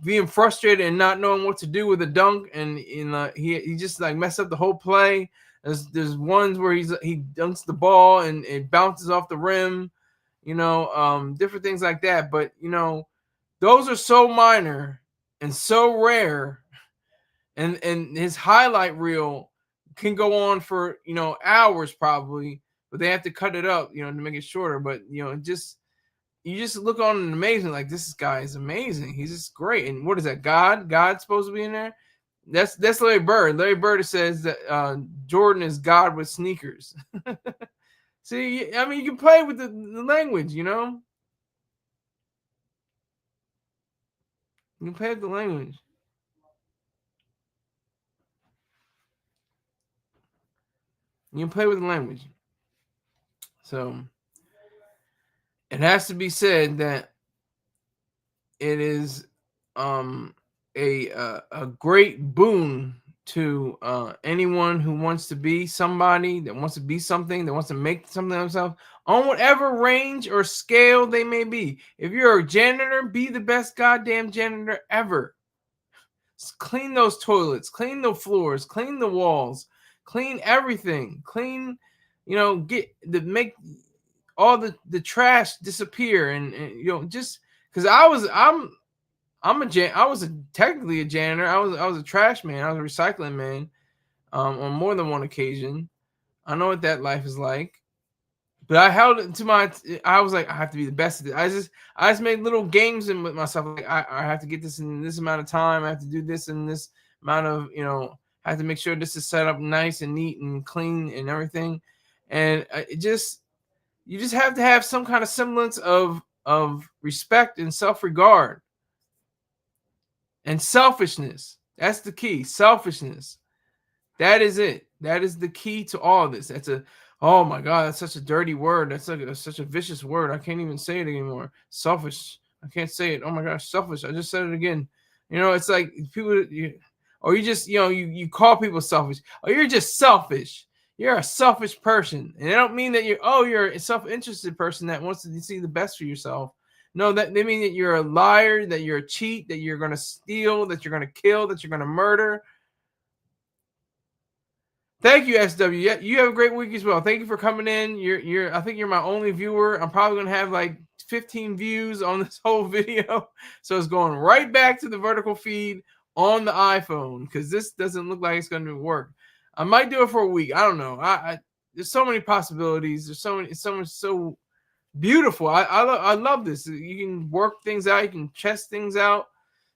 being frustrated and not knowing what to do with a dunk, and he just like messed up the whole play. There's ones where he dunks the ball and it bounces off the rim, different things like that. But those are so minor and so rare, and his highlight reel can go on for hours probably, but they have to cut it up to make it shorter. But you just look on and amazing, like this guy is amazing. He's just great. And what is that? God's supposed to be in there. That's Larry Bird. Larry Bird says that Jordan is God with sneakers. See, I mean, you can play with the language, You can play with the language. You can play with the language. So it has to be said that it is a great boon to anyone who wants to be somebody, that wants to be something, that wants to make something of themselves on whatever range or scale they may be. If you're a janitor, be the best goddamn janitor ever. Clean those toilets, clean the floors, clean the walls, clean everything, clean, make all the trash disappear, and just because I was technically a janitor. I was a trash man. I was a recycling man on more than one occasion. I know what that life is like. But I held it to I was like, I have to be the best at it. I just made little games with myself. Like I have to get this in this amount of time. I have to do this in this amount of, I have to make sure this is set up nice and neat and clean and everything. And you just have to have some kind of semblance of respect and self-regard and selfishness. That's the key. Selfishness. That is it. That is the key to all of this. Oh my God, that's such a dirty word. That's such a vicious word. I can't even say it anymore. Selfish. I can't say it. Oh my gosh, selfish. I just said it again. It's like people, you call people selfish. Oh, you're just selfish. You're a selfish person. And they don't mean that you're a self-interested person that wants to see the best for yourself. No, that they mean that you're a liar, that you're a cheat, that you're going to steal, that you're going to kill, that you're going to murder. Thank you, SW. You have a great week as well. Thank you for coming in. I think you're my only viewer. I'm probably gonna have like 15 views on this whole video. So it's going right back to the vertical feed on the iPhone because this doesn't look like it's gonna work. I might do it for a week. I don't know. There's so many possibilities. There's so many. It's so beautiful. I love this. You can work things out. You can test things out.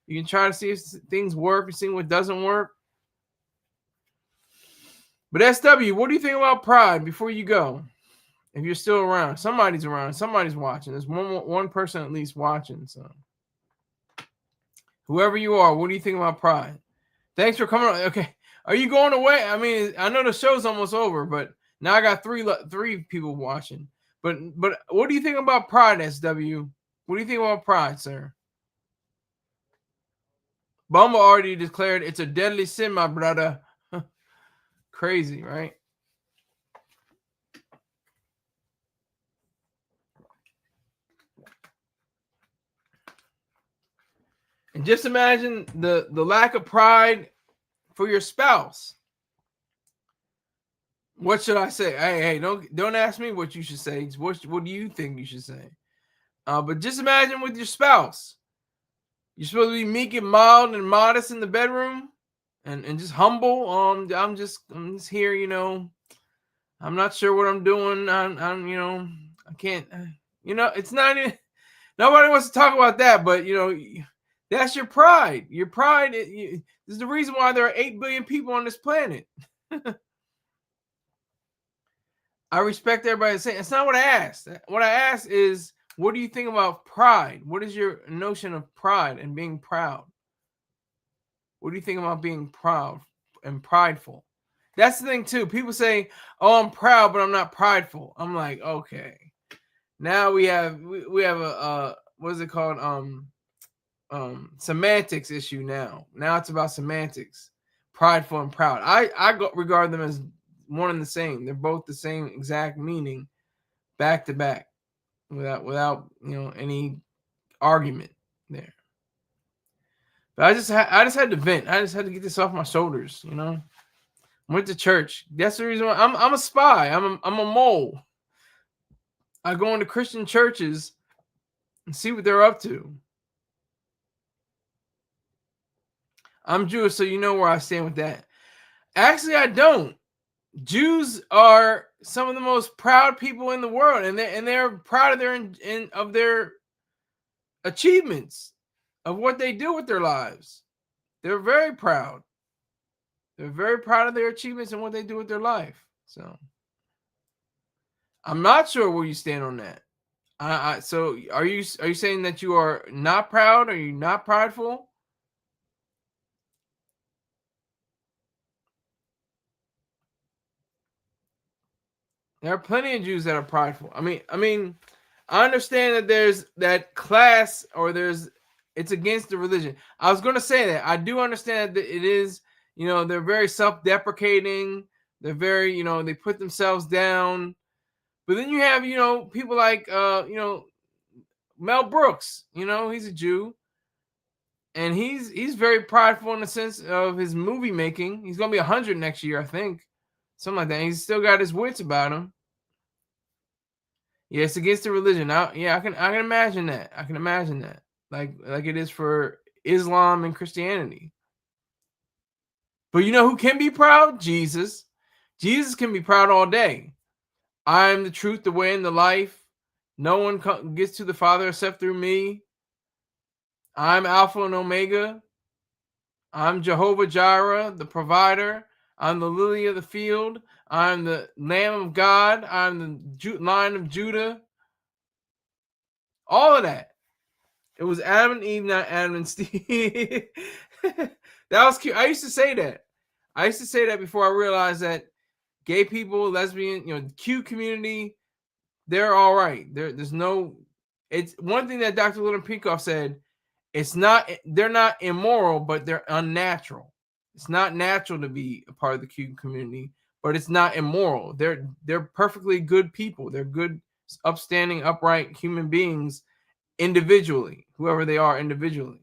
You can try to see if things work and see what doesn't work. But SW, what do you think about Pride before you go? If you're still around, somebody's around, somebody's watching. There's one person at least watching. So, whoever you are, what do you think about Pride? Thanks for coming on. Okay, are you going away? I mean, I know the show's almost over, but now I got three people watching. But what do you think about Pride, SW? What do you think about Pride, sir? Bumble already declared it's a deadly sin, my brother. Crazy, right? And just imagine the lack of pride for your spouse. What should I say? Hey, don't ask me what you should say. What do you think you should say? But just imagine with your spouse. You're supposed to be meek and mild and modest in the bedroom. And just humble. I'm just here, I'm not sure what I'm doing. I'm I can't, it's not even, nobody wants to talk about that, but that's your pride. Your pride is the reason why there are 8 billion people on this planet. I respect everybody saying it's not what I asked. What I asked is, what do you think about pride? What is your notion of pride and being proud? What do you think about being proud and prideful? That's the thing too. People say, "Oh, I'm proud, but I'm not prideful." I'm like, okay. Now we have a what is it called? Semantics issue now. Now it's about semantics. Prideful and proud. I regard them as one and the same. They're both the same exact meaning, back to back, without any argument there. But I just had to vent. I just had to get this off my shoulders. Went to church. That's the reason why I'm a spy. I'm a mole. I go into Christian churches and see what they're up to. I'm Jewish, so you know where I stand with that. Actually, I don't. Jews are some of the most proud people in the world, and they're proud of their achievements, of what they do with their lives. They're very proud. They're very proud of their achievements and what they do with their life. So I'm not sure where you stand on that. So are you saying that you are not proud? Are you not prideful? There are plenty of Jews that are prideful. I mean, I understand that there's that class, or it's against the religion. I was going to say that. I do understand that it is, You know, they're very self-deprecating. They're very, you know, they put themselves down. But then you have, you know, people like, you know, Mel Brooks. You know, he's a Jew, and he's very prideful in the sense of his movie making. He's gonna be 100 next year, I think, something like that. And he's still got his wits about him. Yeah, it's against the religion. I can imagine that. I can imagine that. Like it is for Islam and Christianity. But you know who can be proud? Jesus. Jesus can be proud all day. I am the truth, the way, and the life. No one gets to the Father except through me. I'm Alpha and Omega. I'm Jehovah Jireh, the provider. I'm the lily of the field. I'm the Lamb of God. I'm the Lion of Judah. All of that. It was Adam and Eve, not Adam and Steve. That was cute. I used to say that. I used to say that before I realized that gay people, lesbian, you know, Q community, they're all right. There's no. It's one thing that Dr. Little Peacock said. It's not. They're not immoral, but they're unnatural. It's not natural to be a part of the Q community, but it's not immoral. They're perfectly good people. They're good, upstanding, upright human beings individually, whoever they are individually.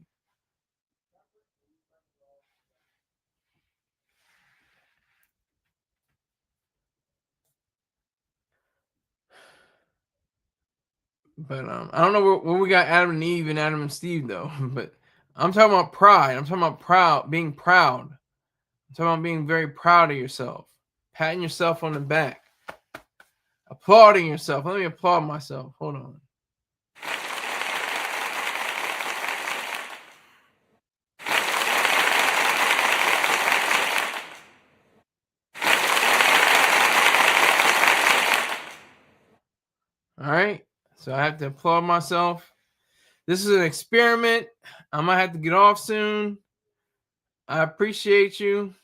But I don't know where we got Adam and Eve and Adam and Steve though. But I'm talking about pride. I'm talking about being proud. I'm talking about being very proud of yourself, patting yourself on the back, applauding yourself. Let me applaud myself. Hold on. All right. So I have to applaud myself. This is an experiment. I might have to get off soon. I appreciate you.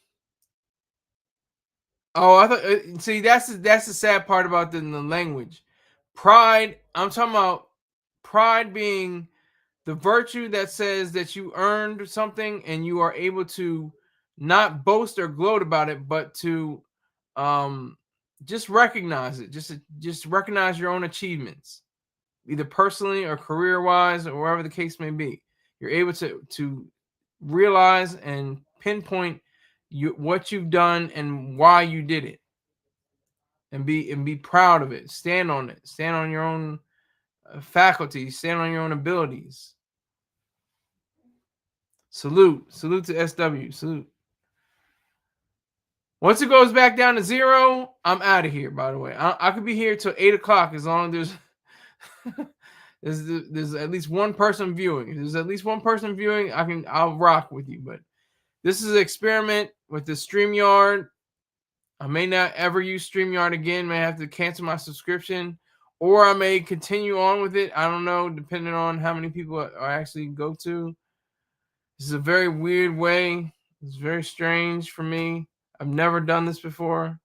Oh, I thought. See, that's the sad part about the language. Pride. I'm talking about pride being the virtue that says that you earned something and you are able to not boast or gloat about it, but to just recognize it. Just recognize your own achievements, either personally or career-wise or wherever the case may be. You're able to realize and pinpoint what you've done and why you did it, and be proud of it. Stand on it. Stand on your own faculties. Stand on your own abilities. Salute to SW. Salute. Once it goes back down to 0, I'm out of here. By the way, I could be here till 8 o'clock as long as there's at least one person viewing. If there's at least one person viewing, I'll rock with you. But this is an experiment with the StreamYard. I may not ever use StreamYard again. May have to cancel my subscription, or I may continue on with it. I don't know, depending on how many people I actually go to. This is a very weird way. It's very strange for me. I've never done this before.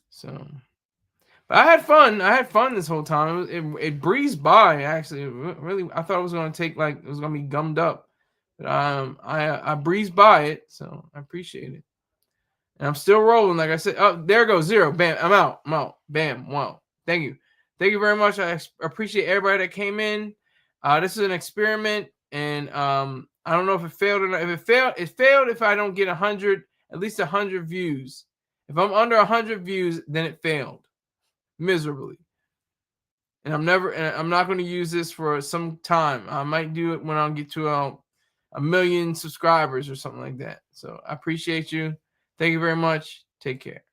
So, but I had fun. I had fun this whole time. It breezed by. Actually, really, I thought it was going to take it was going to be gummed up. But I breezed by it, so I appreciate it. And I'm still rolling, like I said. Oh, there goes 0. Bam, I'm out. Bam, wow. Thank you very much. I appreciate everybody that came in. This is an experiment, and I don't know if it failed or not. If it failed if I don't get at least 100 views. If I'm under 100 views, then it failed miserably. And I'm not going to use this for some time. I might do it when I get to a million subscribers or something like that. So I appreciate you. Thank you very much. Take care.